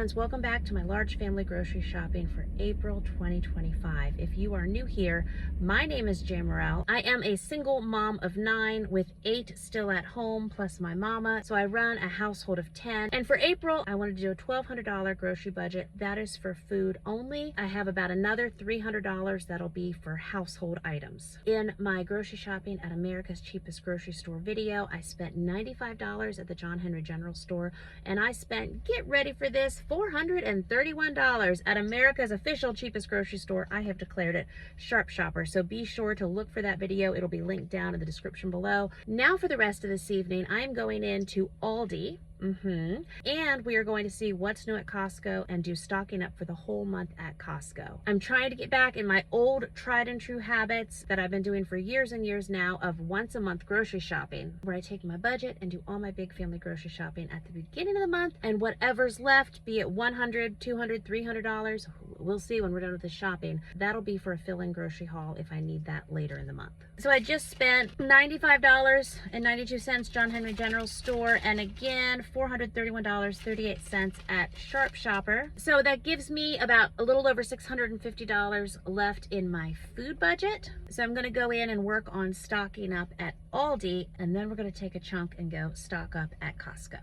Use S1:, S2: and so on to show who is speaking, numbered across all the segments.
S1: friends, welcome back to my large family grocery shopping for April 2025. If you are new here, my name is Jamerrill. I am a single mom of 9 with 8 still at home plus my mama, so I run a household of 10. And for April, I wanted to do a $1,200 grocery budget. That is for food only. I have about another $300 that'll be for household items. In my grocery shopping at America's Cheapest Grocery Store video, I spent $95 at the Jamerrill store, and I spent, get ready for this, $431 at America's official cheapest grocery store. I have declared it Sharp Shopper, so be sure to look for that video. It'll be linked down in the description below. Now for the rest of this evening, I am going into Aldi. And we are going to see what's new at Costco and do stocking up for the whole month at Costco. I'm trying to get back in my old tried and true habits that I've been doing for years and years now of once a month grocery shopping, where I take my budget and do all my big family grocery shopping at the beginning of the month, and whatever's left, be it $100, $200, $300, we'll see when we're done with the shopping, that'll be for a fill-in grocery haul if I need that later in the month. So I just spent $95.92 Jamerrill store, and again $431.38 at Sharp Shopper. So that gives me about a little over $650 left in my food budget. So I'm going to go in and work on stocking up at Aldi, and then we're going to take a chunk and go stock up at Costco.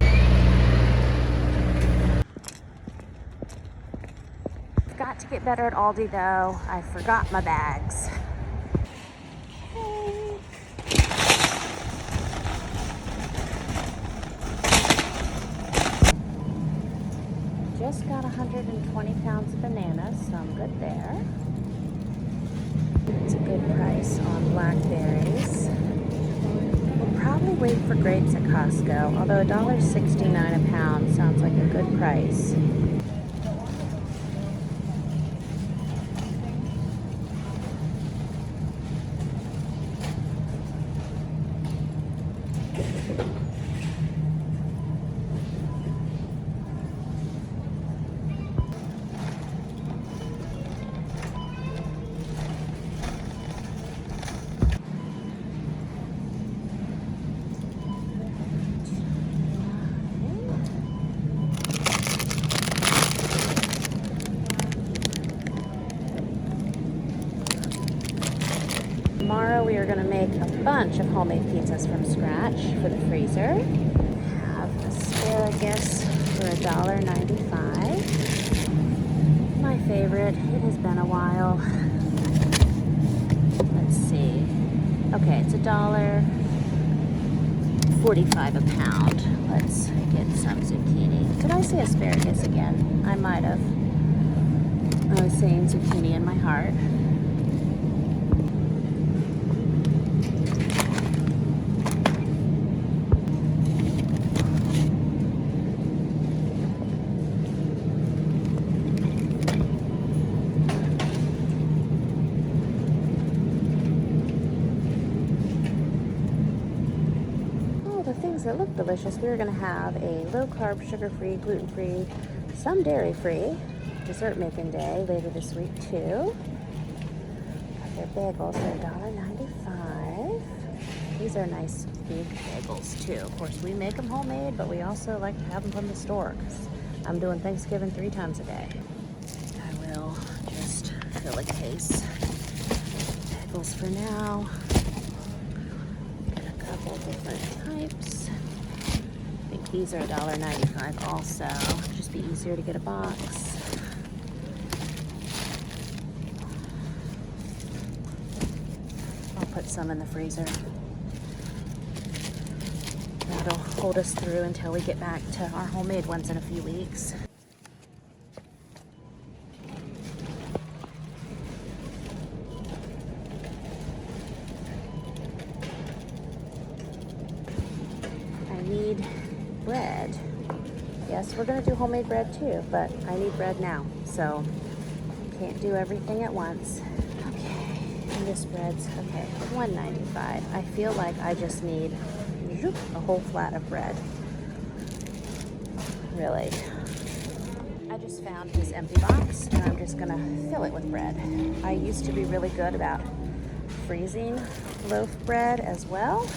S1: Got to get better at Aldi though. I forgot my bags. Okay. Just got 120 pounds of bananas, so I'm good there. It's a good price on blackberries. We'll probably wait for grapes at Costco, although $1.69 a pound sounds like a good price. Tomorrow we are going to make a bunch of homemade pizzas from scratch for the freezer. We have asparagus for $1.95. My favorite. It has been a while. Let's see. Okay, it's $1.45 a pound. Let's get some zucchini. Did I say asparagus again? I might have. I was saying zucchini in my heart. Things that look delicious. We're going to have a low-carb, sugar-free, gluten-free, some dairy-free dessert making day later this week too. Got their bagels for $1.95. These are nice big bagels too. Of course, we make them homemade, but we also like to have them from the store because I'm doing Thanksgiving 3 times a day. I will just fill a case. Bagels for now. Different types. I think these are $1.95 also. Just be easier to get a box. I'll put some in the freezer. That'll hold us through until we get back to our homemade ones in a few weeks. Need bread. Yes, we're going to do homemade bread too, but I need bread now, so can't do everything at once. Okay, and this bread's okay, $1.95. I feel like I just need a whole flat of bread. Really. I just found this empty box and I'm just gonna fill it with bread. I used to be really good about freezing loaf bread as well,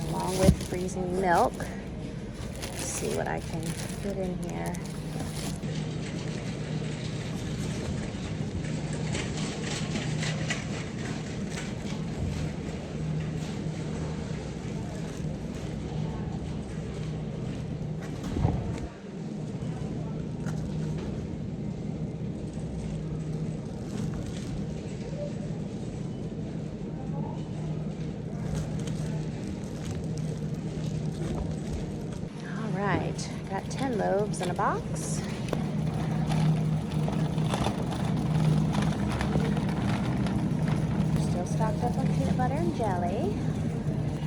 S1: along with freezing milk. Let's see what I can get in here. Got 10 loaves in a box. Still stocked up on peanut butter and jelly.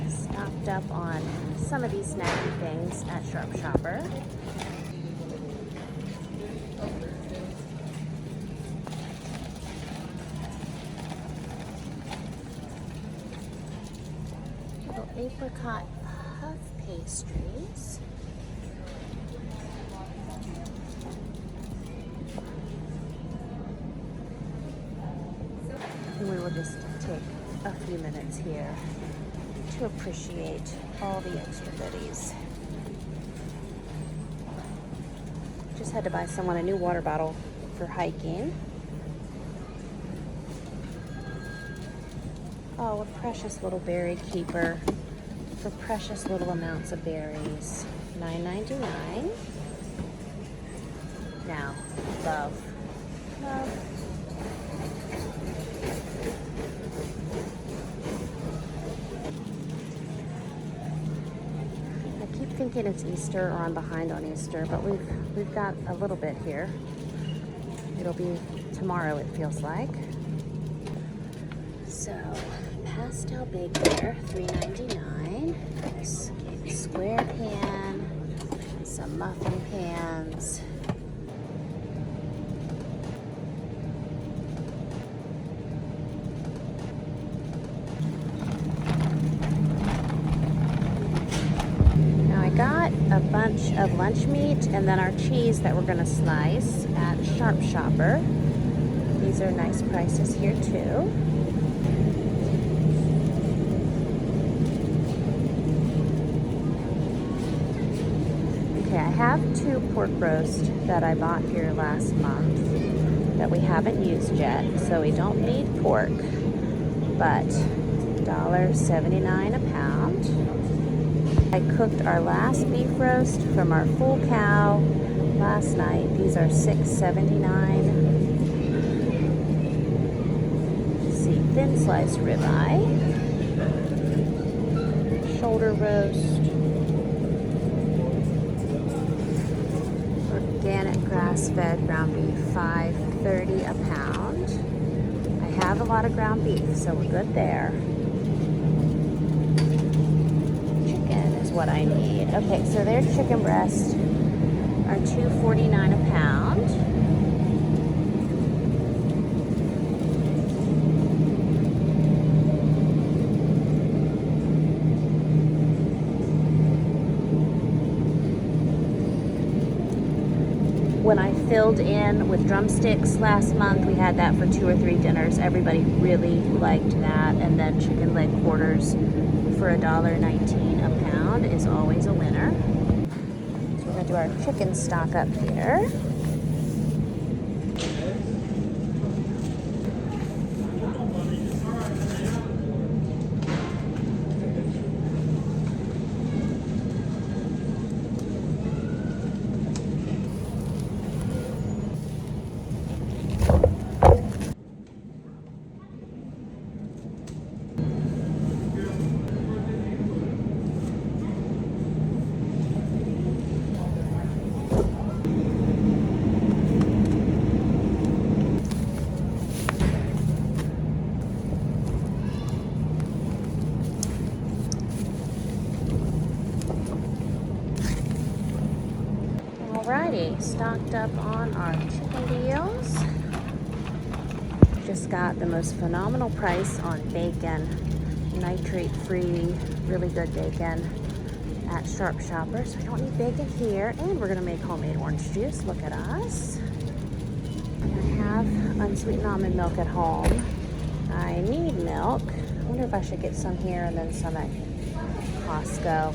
S1: Stocked up on some of these snacky things at Sharp Shopper. Little apricot puff pastries. We will just take a few minutes here to appreciate all the extra goodies. Just had to buy someone a new water bottle for hiking. Oh, a precious little berry keeper for precious little amounts of berries. $9.99. Now, love. Thinking it's Easter or I'm behind on Easter, but we've got a little bit here. It'll be tomorrow, it feels like. So, pastel baker, $3.99. Square pan, some muffin pans. Got a bunch of lunch meat and then our cheese that we're going to slice at Sharp Shopper. These are nice prices here too. Okay, I have 2 pork roasts that I bought here last month that we haven't used yet, so we don't need pork, but $1.79 a pound. I cooked our last beef roast from our full cow last night. These are $6.79. See, thin sliced ribeye, shoulder roast, organic grass-fed ground beef, $5.30 a pound. I have a lot of ground beef, so we're good there. What I need. Okay, so their chicken breasts are $2.49 a pound. When I filled in with drumsticks last month, we had that for 2 or 3 dinners. Everybody really liked that. And then chicken leg quarters for $1.19 a pound is always a winner. So we're going to do our chicken stock up here. Alrighty, stocked up on our chicken deals. Just got the most phenomenal price on bacon, nitrate-free, really good bacon at Sharp Shopper. So I don't need bacon here, and we're gonna make homemade orange juice. Look at us. I have unsweetened almond milk at home. I need milk. I wonder if I should get some here and then some at Costco.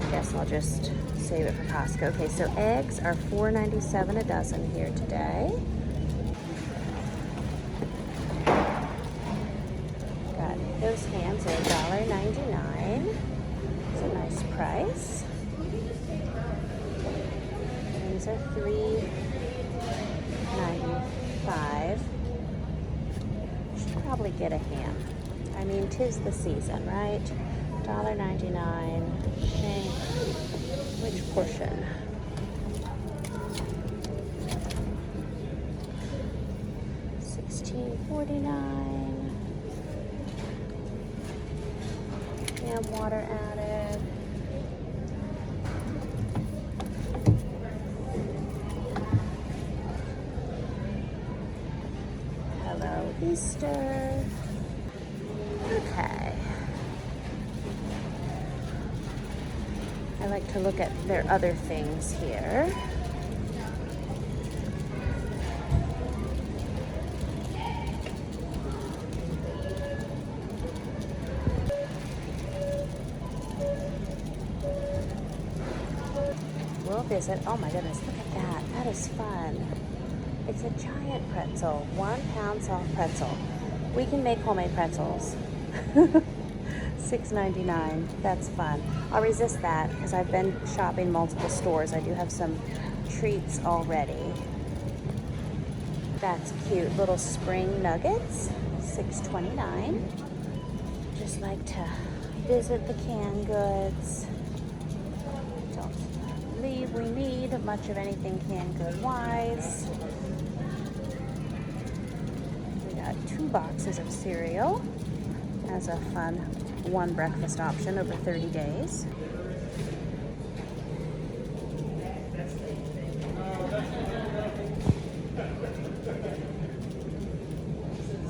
S1: I guess I'll just save it for Costco. Okay, so eggs are $4.97 a dozen here today. Got those hams are $1.99. It's a nice price. These are $3.95. Should probably get a ham. I mean, 'tis the season, right? $1.99. Shank. Which portion? $16.49. Ham water added. Hello, Easter. Okay. I like to look at their other things here. We'll visit. Oh my goodness, look at that. That is fun. It's a giant pretzel, 1 pound soft pretzel. We can make homemade pretzels. $6.99. That's fun. I'll resist that because I've been shopping multiple stores. I do have some treats already. That's cute. Little spring nuggets, $6.29. Just like to visit the canned goods. Don't believe we need much of anything canned good wise. We got 2 boxes of cereal as a fun 1 breakfast option over 30 days.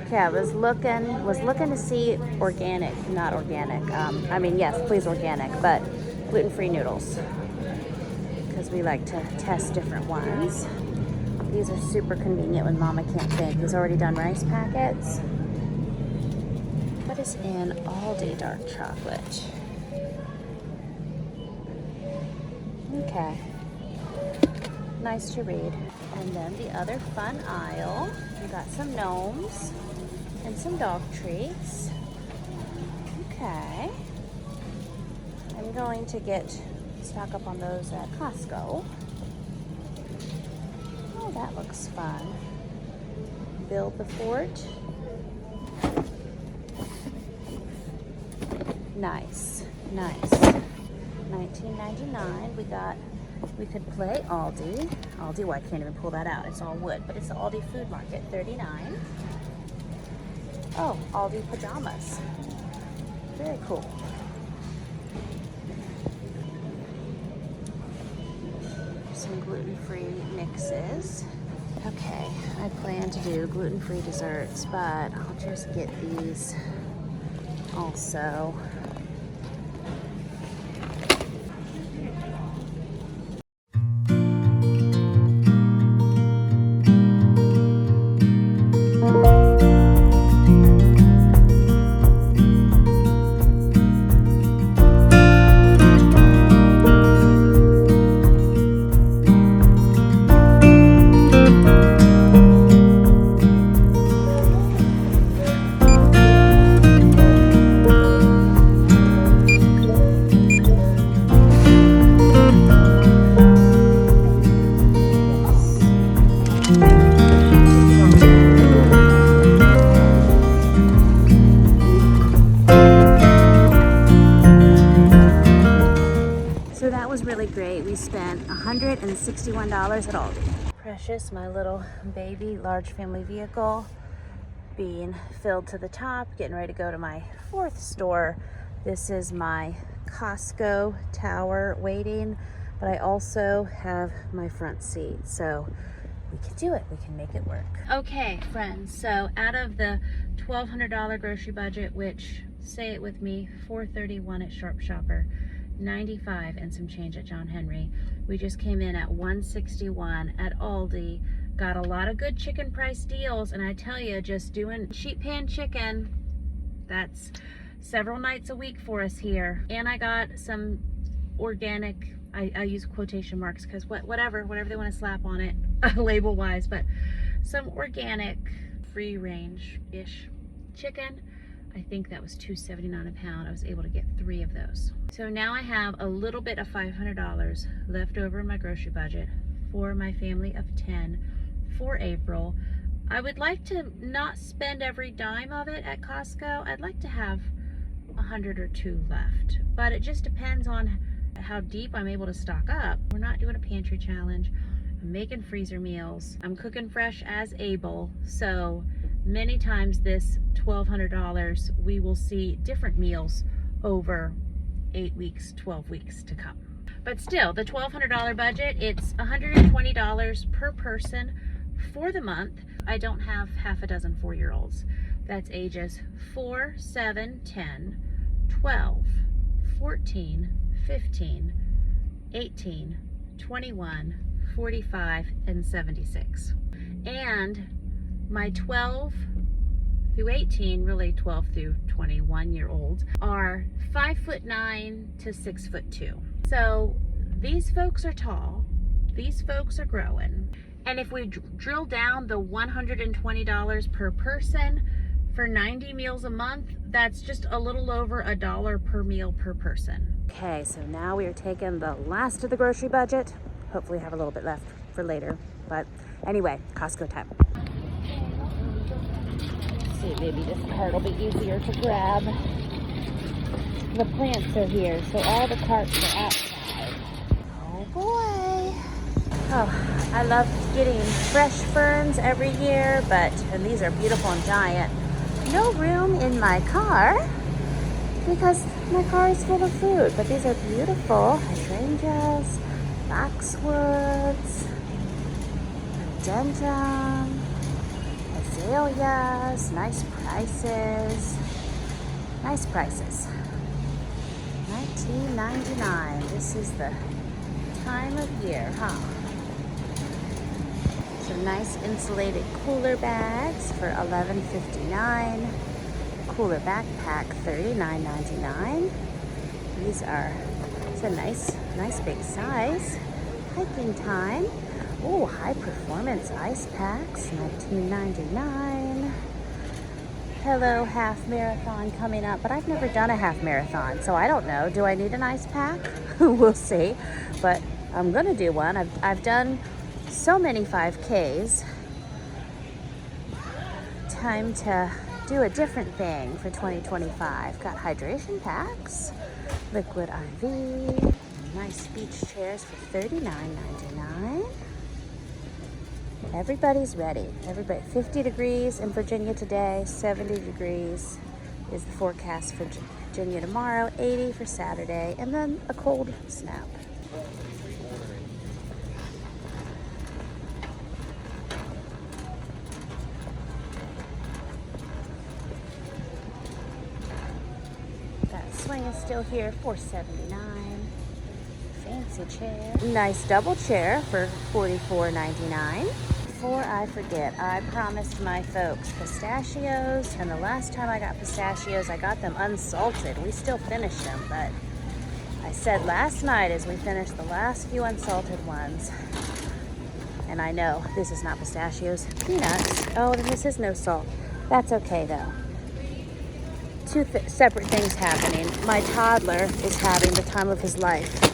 S1: Okay, I was looking to see organic, not organic. I mean, yes, please organic, but gluten-free noodles because we like to test different ones. These are super convenient when Mama can't think. These already done rice packets. What is in Aldi dark chocolate? Okay. Nice to read. And then the other fun aisle. We got some gnomes and some dog treats. Okay. I'm going to stock up on those at Costco. Oh, that looks fun. Build the fort. Nice, nice. $19.99. We could play Aldi. Aldi, well, I can't even pull that out. It's all wood, but it's the Aldi Food Market, $39. Oh, Aldi pajamas. Very cool. Some gluten-free mixes. Okay, I plan to do gluten-free desserts, but I'll just get these also. Great. We spent $161 at Aldi. Precious, my little baby large family vehicle being filled to the top, getting ready to go to my 4th store. This is my Costco tower waiting, but I also have my front seat, so we can do it. We can make it work. Okay, friends, so out of the $1,200 grocery budget, which, say it with me, $431 at Sharp Shopper, $95 and some change at John Henry. We just came in at $161 at Aldi. Got a lot of good chicken price deals, and I tell you, just doing sheet pan chicken, that's several nights a week for us here. And I got some organic, I use quotation marks because whatever they want to slap on it label wise, but some organic free range-ish chicken. I think that was $2.79 a pound. I was able to get 3 of those. So now I have a little bit of $500 left over in my grocery budget for my family of 10 for April. I would like to not spend every dime of it at Costco. I'd like to have 100 or 2 left, but it just depends on how deep I'm able to stock up. We're not doing a pantry challenge. I'm making freezer meals. I'm cooking fresh as able, so many times this $1,200 we will see different meals over 8 weeks, 12 weeks to come. But still, the $1,200 budget, it's $120 per person for the month. I don't have half a dozen 4-year-olds. That's ages 4, 7, 10, 12, 14, 15, 18, 21, 45, and 76. And my 12 through 18, really 12 through 21-year-olds, are 5'9" to 6'2". So these folks are tall, these folks are growing. And if we drill down the $120 per person for 90 meals a month, that's just a little over $1 per meal per person. Okay, so now we are taking the last of the grocery budget. Hopefully have a little bit left for later. But anyway, Costco time. Let's see, maybe this cart will be easier to grab. The plants are here, so all the carts are outside. Oh boy. Oh, I love getting fresh ferns every year, and these are beautiful and giant. No room in my car because my car is full of food, but these are beautiful hydrangeas, boxwoods, rhododendron, azaleas. Nice prices. Nice prices. $19.99. This is the time of year, huh? Some nice insulated cooler bags for $11.59. Cooler backpack $39.99. These are, it's a nice big size. Hiking time. Oh, high performance ice packs, $19.99. Hello, half marathon coming up, but I've never done a half marathon, so I don't know. Do I need an ice pack? We'll see, but I'm gonna do one. I've done so many 5Ks. Time to do a different thing for 2025. Got hydration packs, liquid IV, nice beach chairs for $39.99. Everybody's ready. Everybody. 50 degrees in Virginia today, 70 degrees is the forecast for Virginia tomorrow, 80 for Saturday, and then a cold snap. That swing is still here, $4.79. Fancy chair. Nice double chair for $44.99. Before I forget, I promised my folks pistachios, and the last time I got pistachios, I got them unsalted. We still finished them, but I said last night as we finished the last few unsalted ones, and I know this is not pistachios, peanuts. Oh, and this is no salt. That's okay though. Two separate things happening. My toddler is having the time of his life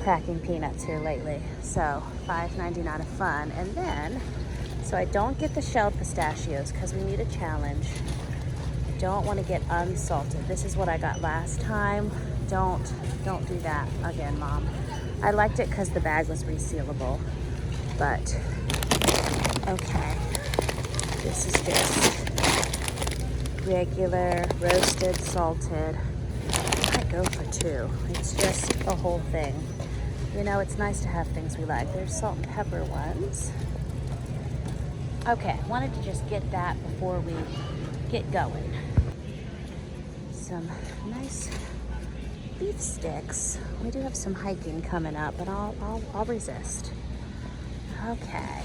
S1: cracking peanuts here lately, so $5.99 of fun. And then, so I don't get the shelled pistachios because we need a challenge. I don't want to get unsalted. This is what I got last time. Don't do that again, Mom. I liked it because the bag was resealable, but okay. This is just regular roasted salted. I might go for 2. It's just a whole thing. You know, it's nice to have things we like. There's salt and pepper ones. Okay, wanted to just get that before we get going. Some nice beef sticks. We do have some hiking coming up, but I'll resist. Okay.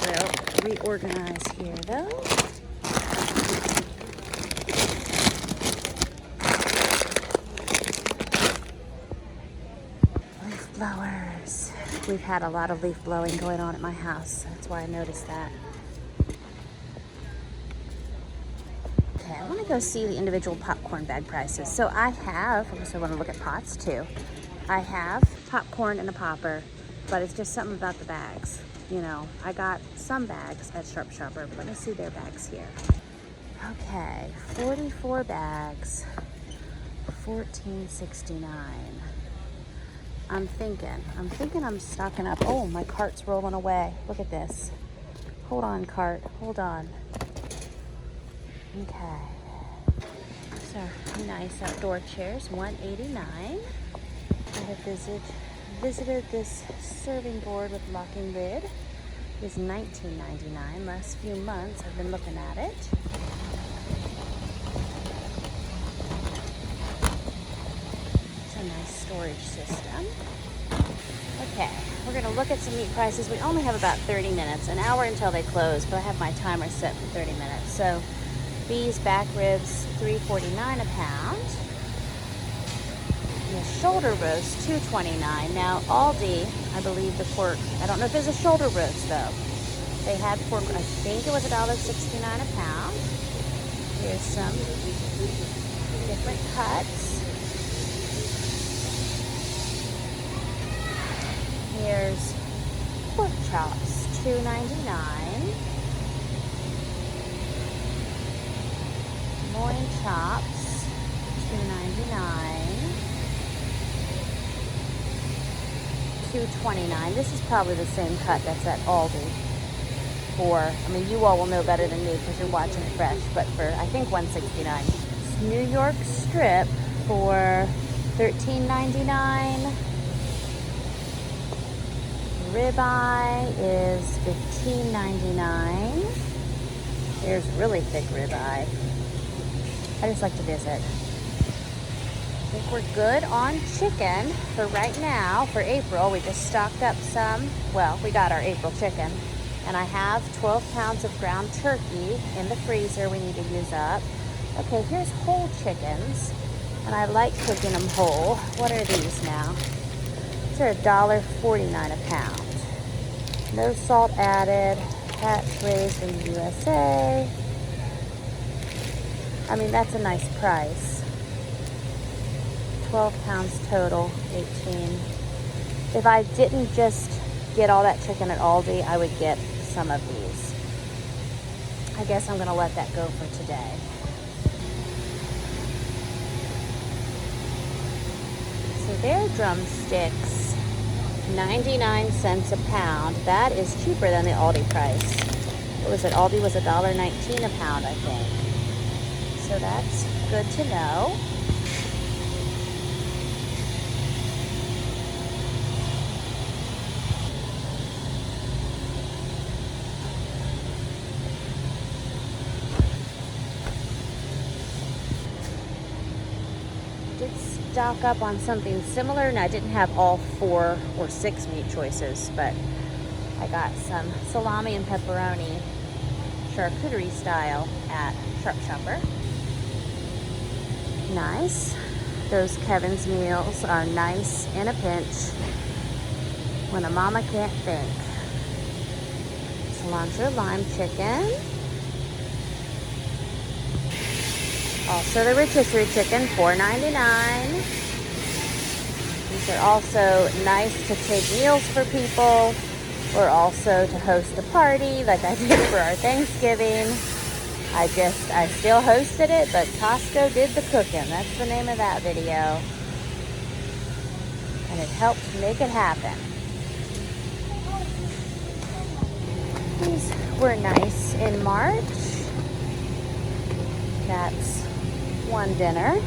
S1: We'll reorganize here though. Yes, we've had a lot of leaf blowing going on at my house. That's why I noticed that. Okay, I want to go see the individual popcorn bag prices. So I also want to look at pots too. I have popcorn in a popper, but it's just something about the bags. You know, I got some bags at Sharp Shopper, but let me see their bags here. Okay, 44 bags, $14.69. I'm thinking I'm stocking up. Oh, my cart's rolling away. Look at this. Hold on, cart, hold on. Okay. So, nice outdoor chairs, $189. I have visited this serving board with locking lid. It is $19.99. Last few months I've been looking at it. It's a nice storage system. Okay, we're gonna look at some meat prices. We only have about 30 minutes, an hour until they close, but I have my timer set for 30 minutes. So B's back ribs, $3.49 a pound. And the shoulder roast, $2.29. Now Aldi, I believe the pork, I don't know if there's a shoulder roast though. They had pork, I think it was $1.69 a pound. Here's some different cuts. Here's pork chops, $2.99. Loin chops, $2.99. $2.29. This is probably the same cut that's at Aldi. You all will know better than me because you're watching it fresh, but for I think $1.69. New York strip for $13.99. Ribeye is $15.99. There's really thick ribeye. I just like to visit. I think we're good on chicken for right now. For April, we just stocked up some. Well, we got our April chicken. And I have 12 pounds of ground turkey in the freezer we need to use up. Okay, here's whole chickens. And I like cooking them whole. What are these now? These are $1.49 a pound. No salt added. Hatch raised in the USA. I mean, that's a nice price. 12 pounds total, 18. If I didn't just get all that chicken at Aldi, I would get some of these. I guess I'm gonna let that go for today. So their drumsticks, 99 cents a pound. That is cheaper than the Aldi price. What was it? Aldi was $1.19 a pound, I think. So that's good to know. Did stock up on something similar, and I didn't have all 4 or 6 meat choices, but I got some salami and pepperoni, charcuterie style, at Sharp Shopper. Nice. Those Kevin's meals are nice in a pinch when a mama can't think. Cilantro lime chicken. Also the rotisserie chicken, $4.99. These are also nice to take meals for people, or also to host a party like I did for our Thanksgiving. I still hosted it, but Costco did the cooking. That's the name of that video. And it helped make it happen. These were nice in March. That's one dinner.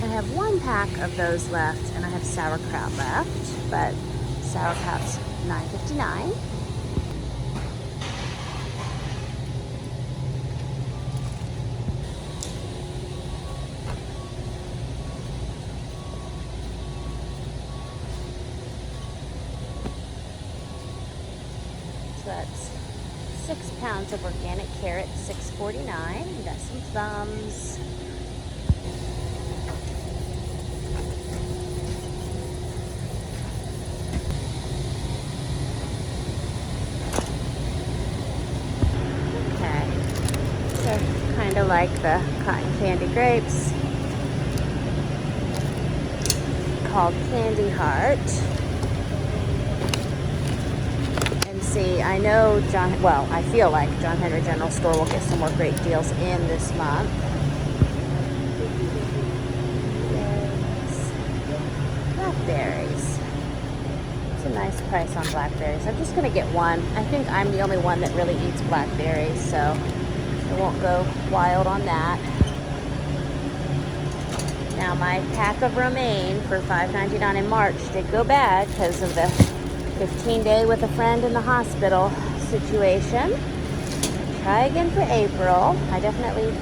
S1: I have 1 pack of those left, and I have sauerkraut left, but sauerkraut's $9.59. So that's 6 pounds of organic carrot, $6.49. We got some thumbs. like the cotton candy grapes called Candy Heart. And see, I know I feel like John Henry General Store will get some more great deals in this month. Blackberries. It's a nice price on blackberries. I'm just going to get one. I think I'm the only one that really eats blackberries, so I won't go wild on that. Now my pack of romaine for $5.99 in March did go bad because of the 15-day with a friend in the hospital situation. Try again for April. I definitely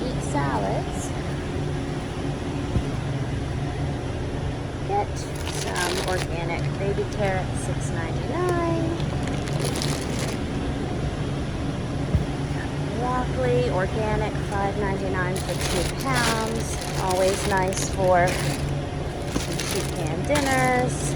S1: eat salads. Get some organic baby carrots, $6.99. Broccoli, organic, $5.99 for 2 pounds. Always nice for some sheet pan dinners.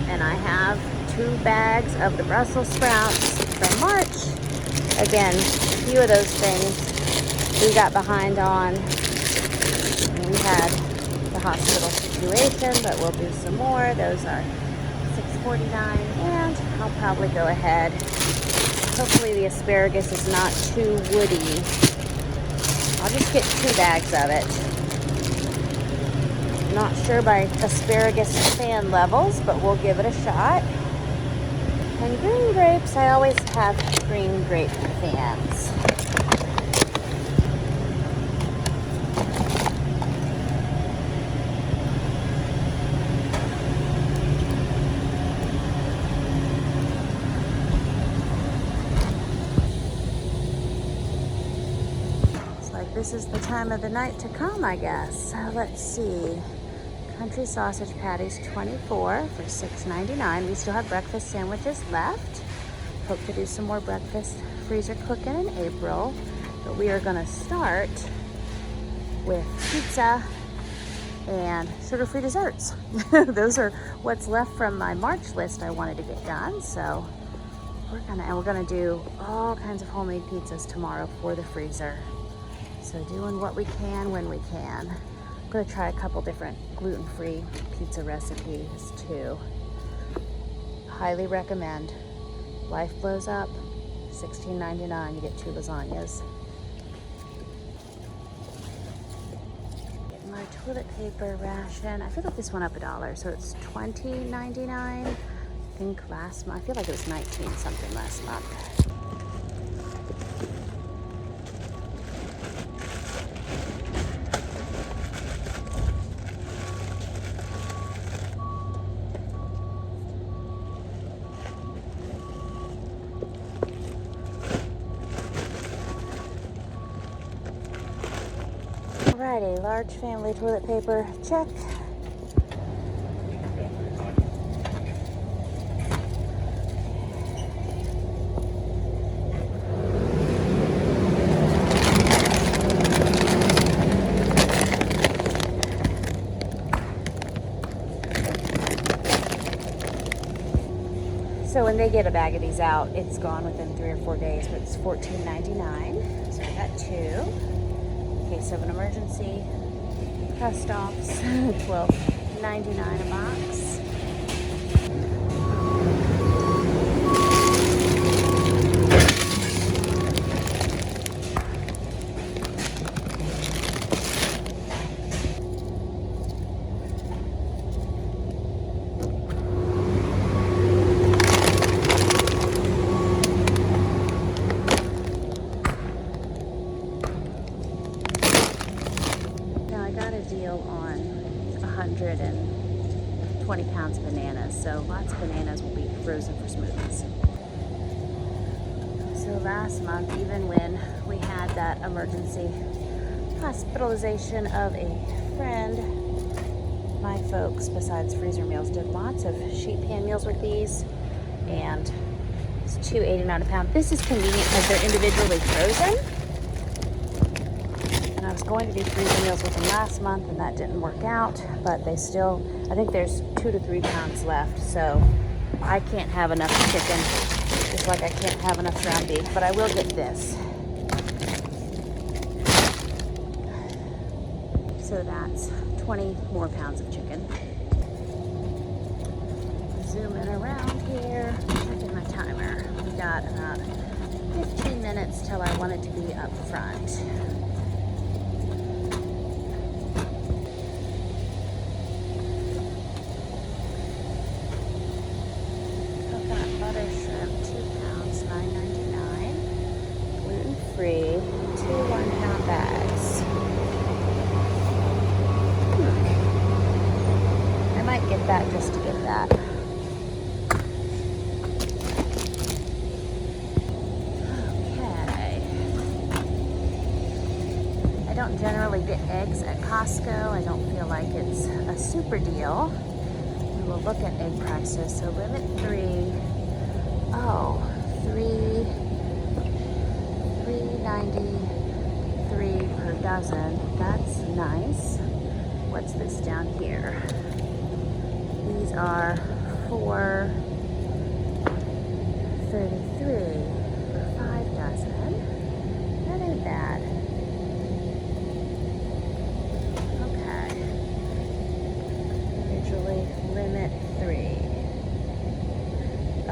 S1: And I have 2 bags of the Brussels sprouts from March. Again, a few of those things we got behind on. We had the hospital situation, but we'll do some more. Those are $6.49, and I'll probably go ahead. Hopefully the asparagus is not too woody. I'll just get 2 bags of it. Not sure by asparagus fan levels, but we'll give it a shot. And green grapes, I always have green grape fans. It's like this is the time of the night to come, I guess. Let's see. Country sausage patties, 24 for $6.99. We still have breakfast sandwiches left. Hope to do some more breakfast freezer cooking in April. But we are going to start with pizza and sugar-free desserts. Those are what's left from my March list I wanted to get done. So we're gonna do all kinds of homemade pizzas tomorrow for the freezer. So doing what we can when we can. I'm going to try a couple different gluten-free pizza recipes too. Highly recommend. Life blows up, $16.99. You get 2 lasagnas. Get my toilet paper ration. I feel like this went up $1, so it's $20.99. I think last month. I feel like it was 19 something last month. Alrighty, large family toilet paper, check. So when they get a bag of these out, it's gone within 3 or 4 days, but it's $14.99. So I got 2. In case of an emergency, cast-offs, $12.99 a box. On 120 pounds of bananas, so lots of bananas will be frozen for smoothies. So last month, even when we had that emergency hospitalization of a friend, my folks, besides freezer meals, did lots of sheet pan meals with these. and it's $2.89 a pound. This is convenient because they're individually frozen. And I was going to do freezer meals with them last month, and that didn't work out. But they still, I think there's 2 to 3 pounds left, so I can't have enough chicken, just like I can't have enough ground beef. But I will get this. So that's 20 more pounds of chicken. Zooming around here, checking my timer. We got about 15 minutes till I want it to be up front. Coconut butter shrimp, 2 pounds, $9.99. Gluten-free, 2 1-pound bags. I might get that just to get that. I don't generally get eggs at Costco. I don't feel like it's a super deal. We will look at egg prices. So limit 3. Oh, $3.93 per dozen. That's nice. What's this down here? These are $4.33 for 5 dozen. That ain't bad. Okay. Individually limit 3.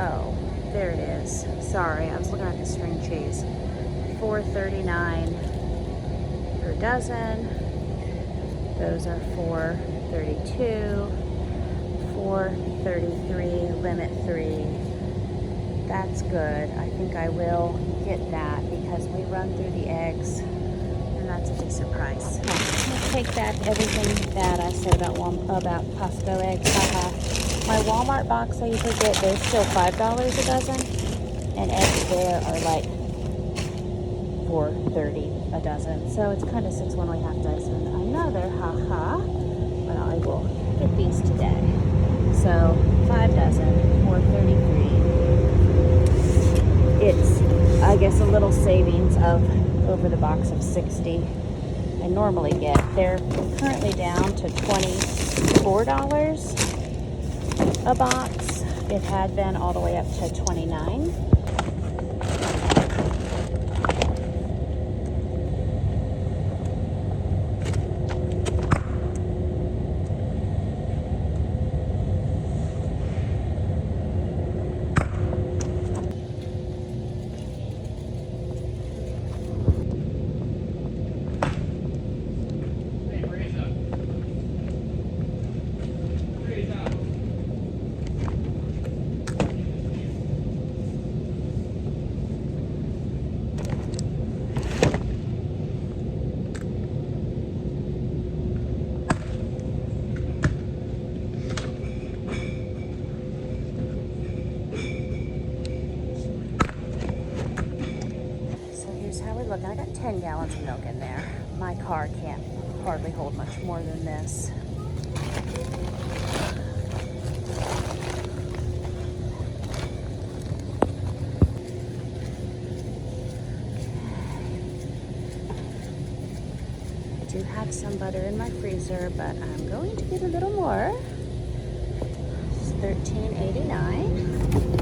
S1: Oh, there it is. Sorry, I was looking at the string cheese. $4.39 per dozen. Those are $4.32. $4.33, limit 3. That's good. I think I will get that because we run through the eggs and that's a decent price. I'll take back everything that I said about Costco eggs. My Walmart box I usually get, they're still $5 a dozen, and eggs there are like $4.30 a dozen. So it's kind of 6 1 1/2 dozen. Another, but I will get these today. So 5 dozen, $4.33. It's, I guess, a little savings of over the box of 60 I normally get. They're currently down to $24 a box. It had been all the way up to $29. Look, I got 10 gallons of milk in there. My car can't hardly hold much more than this. I do have some butter in my freezer, but I'm going to get a little more. It's $13.89.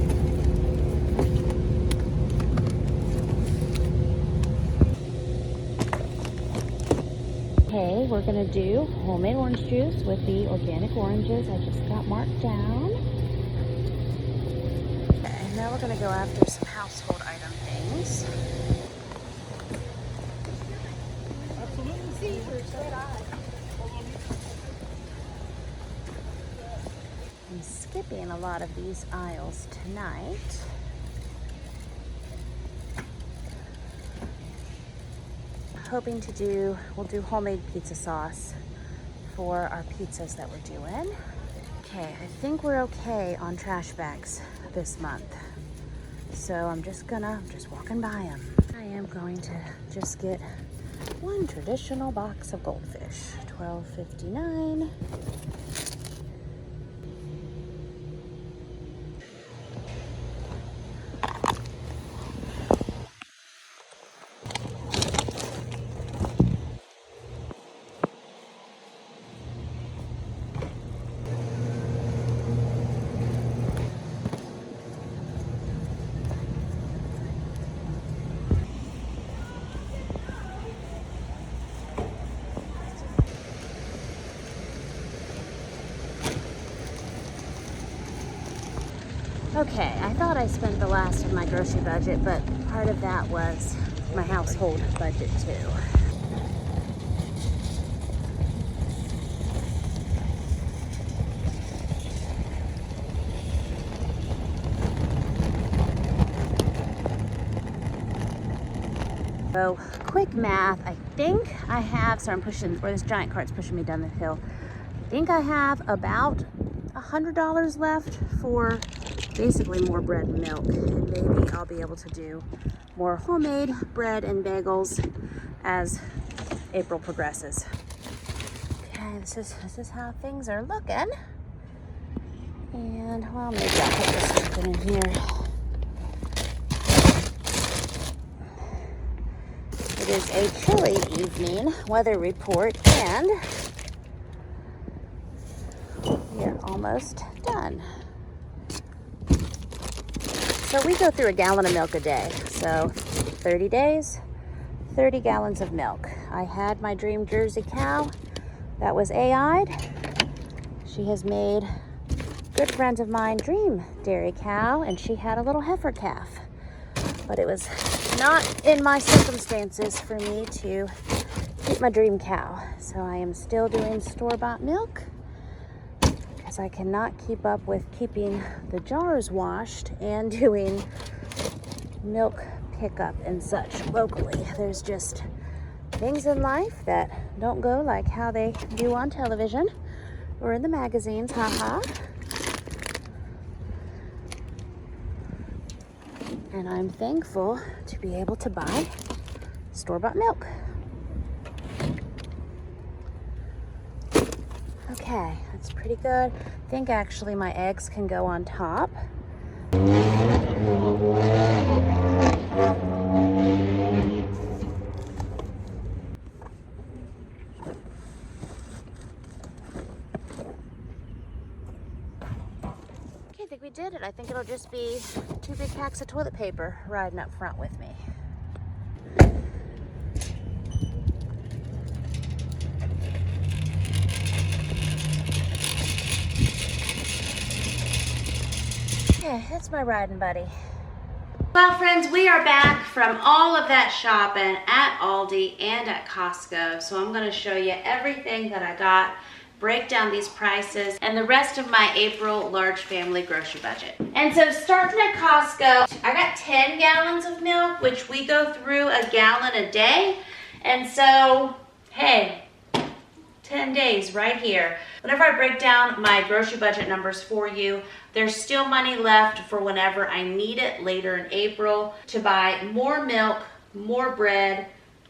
S1: Okay, we're gonna do homemade orange juice with the organic oranges I just got marked down. Okay, now we're gonna go after some household item things. I'm skipping a lot of these aisles tonight. Hoping to we'll do homemade pizza sauce for our pizzas that we're doing. Okay, I think we're okay on trash bags this month. So I'm just walking by them. I am going to just get one traditional box of goldfish, $12.59. Okay, I thought I spent the last of my grocery budget, but part of that was my household budget too. So, quick math, I think I have, so I'm pushing, or this giant cart's pushing me down the hill. I think I have about $100 left for basically more bread and milk. And maybe I'll be able to do more homemade bread and bagels as April progresses. Okay, this is how things are looking. And, well, maybe I'll put this something in here. It is a chilly evening weather report, and we are almost done. So we go through a gallon of milk a day. So 30 days, 30 gallons of milk. I had my dream Jersey cow that was AI'd. She has made good friends of mine dream dairy cow, and she had a little heifer calf. But it was not in my circumstances for me to keep my dream cow. So I am still doing store-bought milk because I cannot keep up with keeping the jars washed and doing milk pickup and such locally. There's just things in life that don't go like how they do on television or in the magazines, haha. And I'm thankful to be able to buy store-bought milk. Okay, that's pretty good. I think actually my eggs can go on top. Okay, I think we did it. I think it'll just be 2 big packs of toilet paper riding up front with me. Okay, that's my riding buddy. Well, friends, we are back from all of that shopping at Aldi and at Costco. So I'm going to show you everything that I got, break down these prices, and the rest of my April large family grocery budget. And so starting at Costco, I got 10 gallons of milk, which we go through a gallon a day. And so, hey, 10 days right here. Whenever I break down my grocery budget numbers for you, there's still money left for whenever I need it later in April to buy more milk, more bread,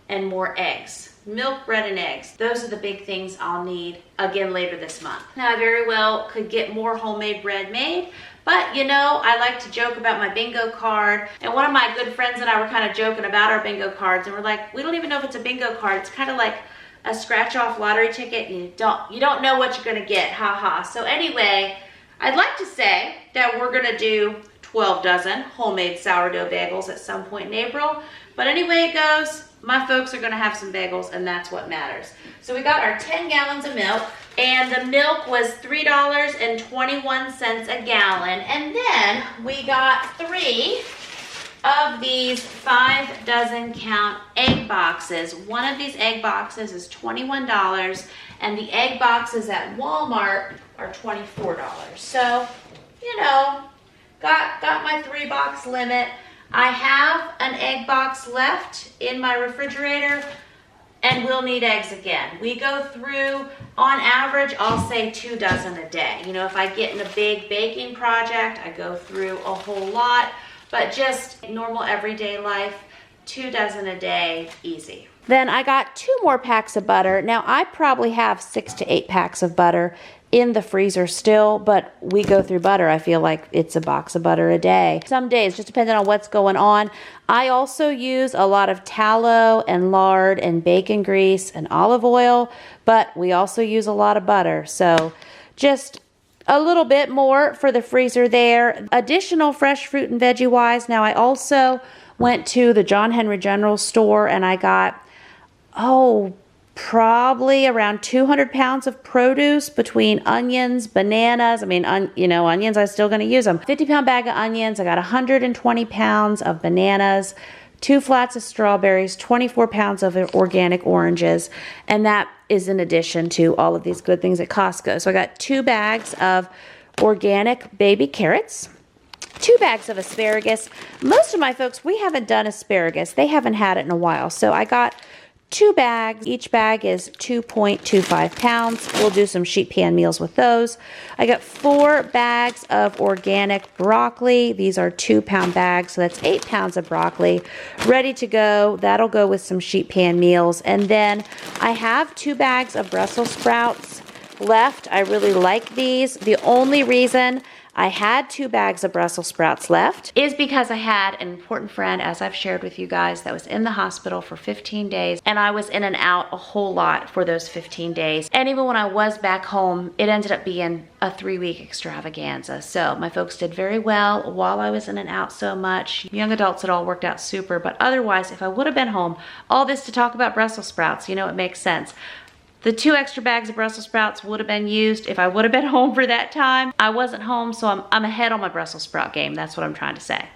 S1: and more eggs. Milk, bread, and eggs. Those are the big things I'll need again later this month. Now, I very well could get more homemade bread made, but you know, I like to joke about my bingo card. And one of my good friends and I were kind of joking about our bingo cards, and we're like, we don't even know if it's a bingo card. It's kind of like a scratch-off lottery ticket. You don't know what you're gonna get, haha. So anyway, I'd like to say that we're gonna do 12 dozen homemade sourdough bagels at some point in April. But anyway it goes, my folks are gonna have some bagels, and that's what matters. So we got our 10 gallons of milk, and the milk was $3.21 a gallon. And then we got 3 of these 5 dozen count egg boxes. One of these egg boxes is $21, and the egg boxes at Walmart are $24. So, you know, got my 3-box limit. I have an egg box left in my refrigerator, and we'll need eggs again. We go through, on average, I'll say 2 dozen a day. You know, if I get in a big baking project, I go through a whole lot, but just normal everyday life, 2 dozen a day, easy. Then I got 2 more packs of butter. Now I probably have 6 to 8 packs of butter in the freezer still, but we go through butter. I feel like it's a box of butter a day. Some days, just depending on what's going on. I also use a lot of tallow and lard and bacon grease and olive oil, but we also use a lot of butter. So just a little bit more for the freezer there. Additional fresh fruit and veggie wise. Now I also went to the John Henry General store and I got, probably around 200 pounds of produce between onions, bananas. I mean, you know, onions, I'm still going to use them. 50-pound bag of onions. I got 120 pounds of bananas, 2 flats of strawberries, 24 pounds of organic oranges, and that is in addition to all of these good things at Costco. So I got 2 bags of organic baby carrots, 2 bags of asparagus. Most of my folks, we haven't done asparagus. They haven't had it in a while. So I got 2 bags. Each bag is 2.25 pounds. We'll do some sheet pan meals with those. I got 4 bags of organic broccoli. These are 2-pound bags, so that's 8 pounds of broccoli ready to go. That'll go with some sheet pan meals. And then I have 2 bags of Brussels sprouts left. I really like these. The only reason I had 2 bags of Brussels sprouts left is because I had an important friend, as I've shared with you guys, that was in the hospital for 15 days, and I was in and out a whole lot for those 15 days. And even when I was back home, it ended up being a 3-week extravaganza. So my folks did very well while I was in and out so much. Young adults, it all worked out super, but otherwise, if I would have been home, all this to talk about Brussels sprouts, you know, it makes sense. The 2 extra bags of Brussels sprouts would have been used if I would have been home for that time. I wasn't home, so I'm ahead on my Brussels sprout game. That's what I'm trying to say.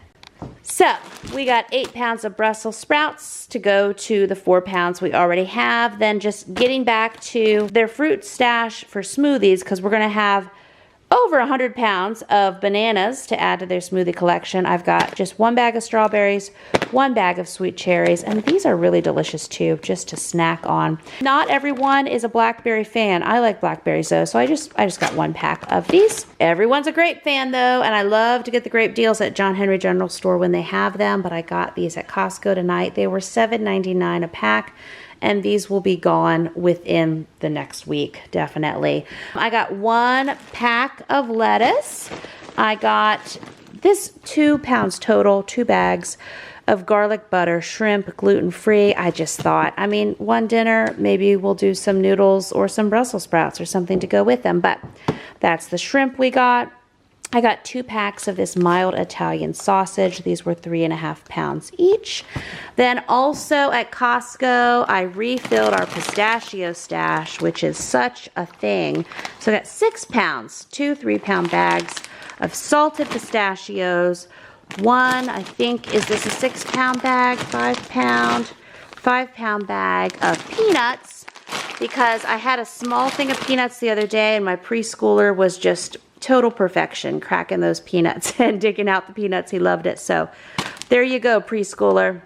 S1: So we got 8 pounds of Brussels sprouts to go to the 4 pounds we already have. Then just getting back to their fruit stash for smoothies, because we're gonna have over 100 pounds of bananas to add to their smoothie collection. I've got just 1 bag of strawberries, 1 bag of sweet cherries, and these are really delicious too, just to snack on. Not everyone is a blackberry fan. I like blackberries though, so I just got 1 pack of these. Everyone's a grape fan though, and I love to get the grape deals at John Henry General Store when they have them, but I got these at Costco tonight. They were $7.99 a pack. And these will be gone within the next week, definitely. I got 1 pack of lettuce. I got this 2 pounds total, 2 bags of garlic butter, shrimp, gluten-free. I just thought, I mean, one dinner, maybe we'll do some noodles or some Brussels sprouts or something to go with them. But that's the shrimp we got. I got 2 packs of this mild Italian sausage. These were 3.5 pounds each. Then also at Costco, I refilled our pistachio stash, which is such a thing. So I got 6 pounds, 2 3-pound bags of salted pistachios. 1, I think, is this a 6-pound bag? 5-pound bag of peanuts, because I had a small thing of peanuts the other day and my preschooler was just total perfection, cracking those peanuts and digging out the peanuts. He loved it. So there you go, preschooler.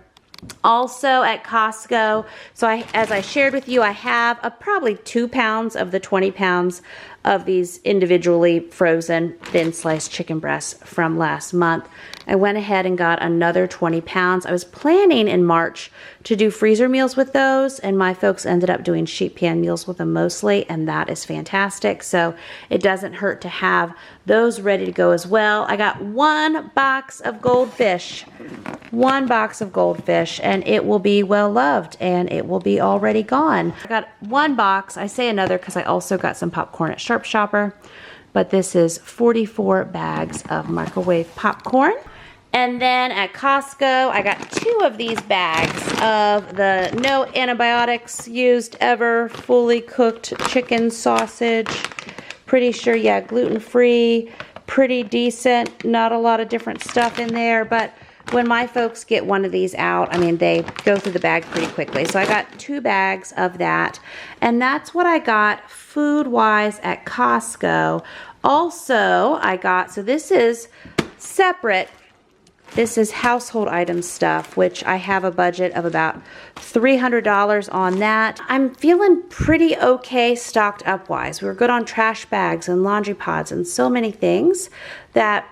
S1: Also at Costco, so as I shared with you, I have probably 2 pounds of the 20 pounds of these individually frozen thin sliced chicken breasts from last month. I went ahead and got another 20 pounds. I was planning in March to do freezer meals with those, and my folks ended up doing sheet pan meals with them mostly, and that is fantastic. So it doesn't hurt to have those ready to go as well. I got 1 box of goldfish, 1 box of goldfish, and it will be well loved, and it will be already gone. I got 1 box. I say another because I also got some popcorn at Sharp Shopper, but this is 44 bags of microwave popcorn. And then at Costco, I got 2 of these bags of the no antibiotics used ever fully cooked chicken sausage. Pretty sure, yeah, gluten-free, pretty decent, not a lot of different stuff in there, but when my folks get one of these out, I mean, they go through the bag pretty quickly. So I got 2 bags of that, and that's what I got food-wise at Costco. Also, I got, so this is separate. This is household item stuff, which I have a budget of about $300 on that. I'm feeling pretty okay stocked up-wise. We were good on trash bags and laundry pods and so many things that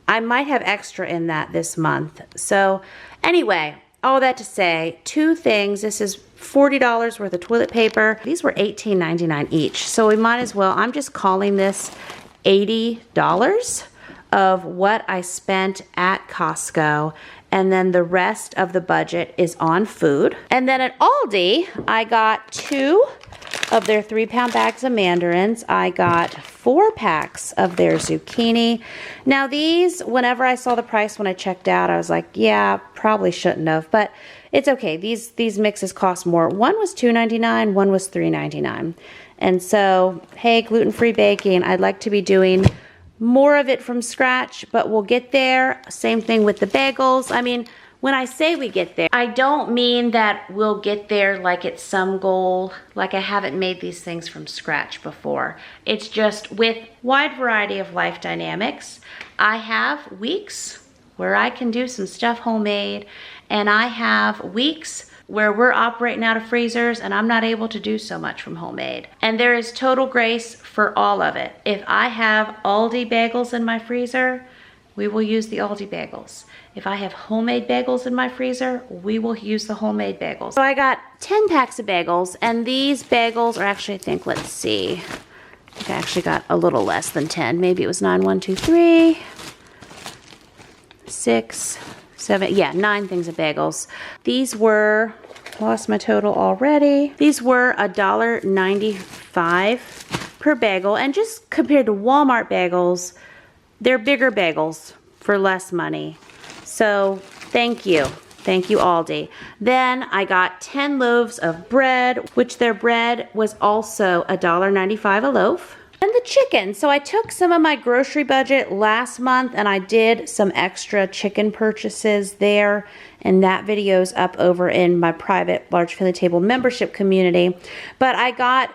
S1: I might have extra in that this month. So anyway, all that to say, 2 things. This is $40 worth of toilet paper. These were $18.99 each. So we might as well, I'm just calling this $80 of what I spent at Costco, and then the rest of the budget is on food. And then at Aldi, I got 2 of their 3-pound bags of mandarins. I got 4 packs of their zucchini. Now these, whenever I saw the price when I checked out, I was like, yeah, probably shouldn't have, but it's okay. These mixes cost more. One was $2.99, one was $3.99. And so, hey, gluten-free baking, I'd like to be doing more of it from scratch, but we'll get there. Same thing with the bagels. I mean, when I say we get there, I don't mean that we'll get there like it's some goal, like I haven't made these things from scratch before. It's just with wide variety of life dynamics. I have weeks where I can do some stuff homemade, and I have weeks where we're operating out of freezers and I'm not able to do so much from homemade. And there is total grace for all of it. If I have Aldi bagels in my freezer, we will use the Aldi bagels. If I have homemade bagels in my freezer, we will use the homemade bagels. So I got 10 packs of bagels, and these bagels are actually, I think, let's see. I think I actually got a little less than 10. Maybe it was 9, 1, 2, 3, 6, 7, yeah, 9 things of bagels. These were, lost my total already. These were $1.95 per bagel, and just compared to Walmart bagels, they're bigger bagels for less money. So thank you. Thank you, Aldi. Then I got 10 loaves of bread, which their bread was also $1.95 a loaf. And the chicken. So I took some of my grocery budget last month and I did some extra chicken purchases there. And that video's up over in my private Large Family Table membership community. But I got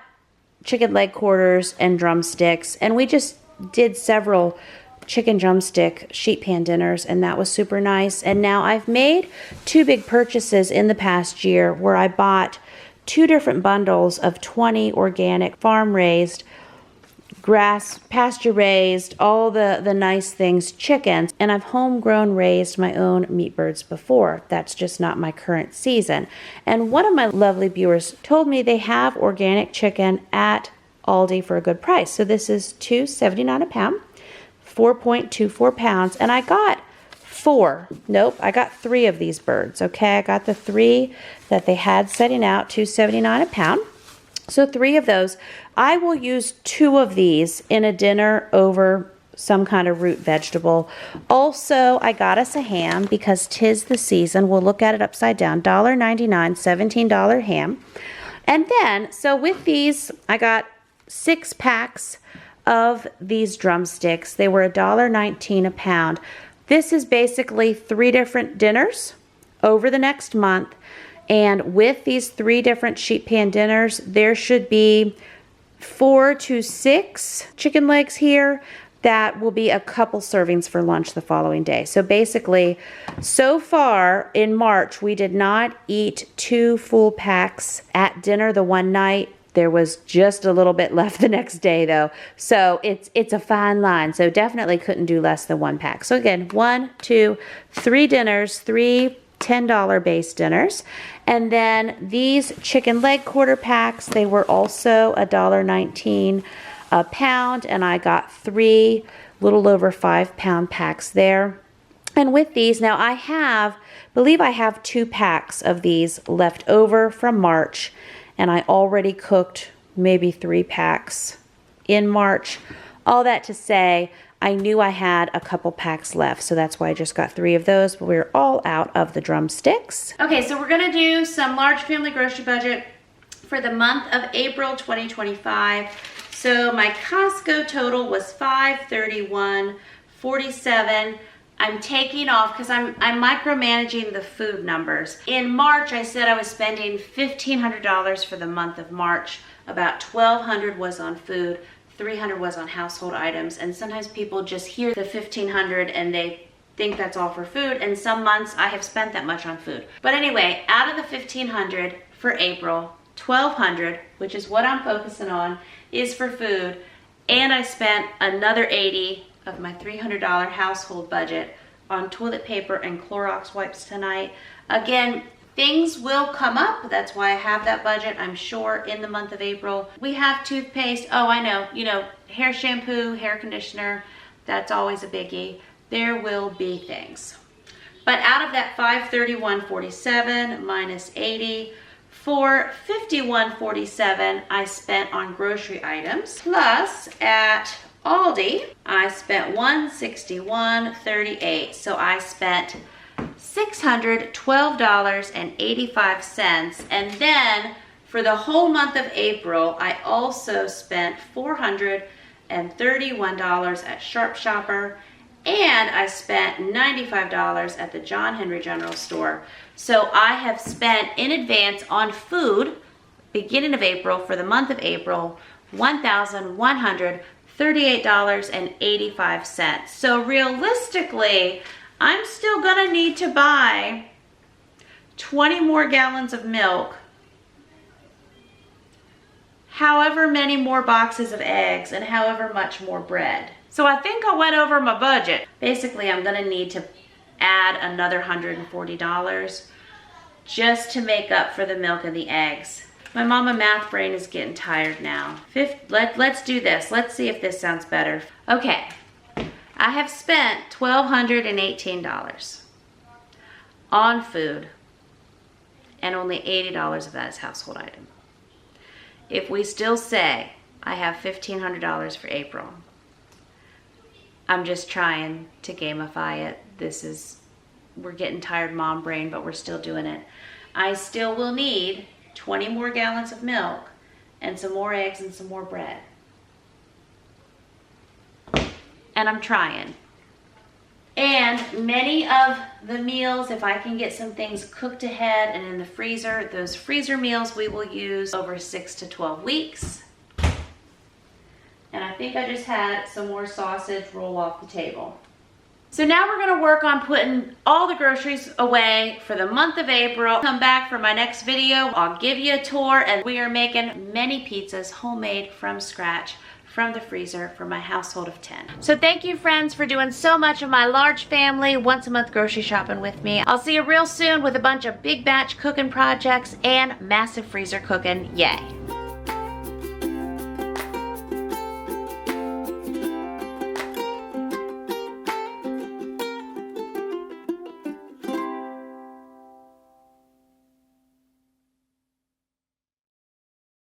S1: chicken leg quarters and drumsticks, and we just did several chicken drumstick sheet pan dinners, and that was super nice. And now I've made 2 big purchases in the past year where I bought 2 different bundles of 20 organic farm raised, grass pasture raised, all the nice things, chickens. And I've homegrown raised my own meat birds before. That's just not my current season. And one of my lovely viewers told me they have organic chicken at Aldi for a good price. So this is $2.79 a pound. 4.24 pounds, and I got 3 of these birds, okay? I got the 3 that they had setting out, $2.79 a pound. So 3 of those. I will use 2 of these in a dinner over some kind of root vegetable. Also, I got us a ham because 'tis the season. We'll look at it upside down. $1.99, $17 ham. And then, so with these, I got 6 packs of these drumsticks. They were $1.19 a pound. This is basically 3 different dinners over the next month. And with these 3 different sheet pan dinners, there should be 4 to 6 chicken legs here. That will be a couple servings for lunch the following day. So basically, so far in March, we did not eat 2 full packs at dinner the one night. There was just a little bit left the next day though. So it's a fine line. So definitely couldn't do less than 1 pack. So again, 1, 2, 3 dinners, 3 $10 base dinners. And then these chicken leg quarter packs, they were also $1.19 a pound. And I got 3 little over 5 pound packs there. And with these, now I believe I have 2 packs of these left over from March. And I already cooked maybe 3 packs in March. All that to say, I knew I had a couple packs left, so that's why I just got 3 of those, but we're all out of the drumsticks. Okay, so we're gonna do some large family grocery budget for the month of April 2025. So my Costco total was $531.47. I'm taking off because I'm micromanaging the food numbers. In March, I said I was spending $1,500 for the month of March. About $1,200 was on food, $300 was on household items, and sometimes people just hear the $1,500 and they think that's all for food, and some months I have spent that much on food. But anyway, out of the $1,500 for April, $1,200, which is what I'm focusing on, is for food, and I spent another $80 of my $300 household budget on toilet paper and Clorox wipes tonight. Again, things will come up. That's why I have that budget, I'm sure, in the month of April. We have toothpaste. Oh, I know, hair shampoo, hair conditioner, that's always a biggie. There will be things. But out of that $531.47 minus 80, $451.47 I spent on grocery items. Plus at Aldi, I spent $161.38. So I spent $612.85. And then for the whole month of April, I also spent $431 at Sharp Shopper, and I spent $95 at the John Henry General Store. So I have spent in advance on food, beginning of April, for the month of April, $1,138.85. So realistically, I'm still gonna need to buy 20 more gallons of milk, however many more boxes of eggs, and however much more bread. So I think I went over my budget. Basically, I'm gonna need to add another $140 just to make up for the milk and the eggs. My mama math brain is getting tired now. Let's do this. Let's see if this sounds better. Okay, I have spent $1,218 on food, and only $80 of that is household item. If we still say I have $1,500 for April, I'm just trying to gamify it. We're getting tired mom brain, but we're still doing it. I still will need 20 more gallons of milk and some more eggs and some more bread. And I'm trying. And many of the meals, if I can get some things cooked ahead and in the freezer, those freezer meals we will use over 6 to 12 weeks. And I think I just had some more sausage roll off the table. So now we're gonna work on putting all the groceries away for the month of April. Come back for my next video. I'll give you a tour, and we are making many pizzas homemade from scratch from the freezer for my household of 10. So thank you, friends, for doing so much of my large family once a month grocery shopping with me. I'll see you real soon with a bunch of big batch cooking projects and massive freezer cooking. Yay.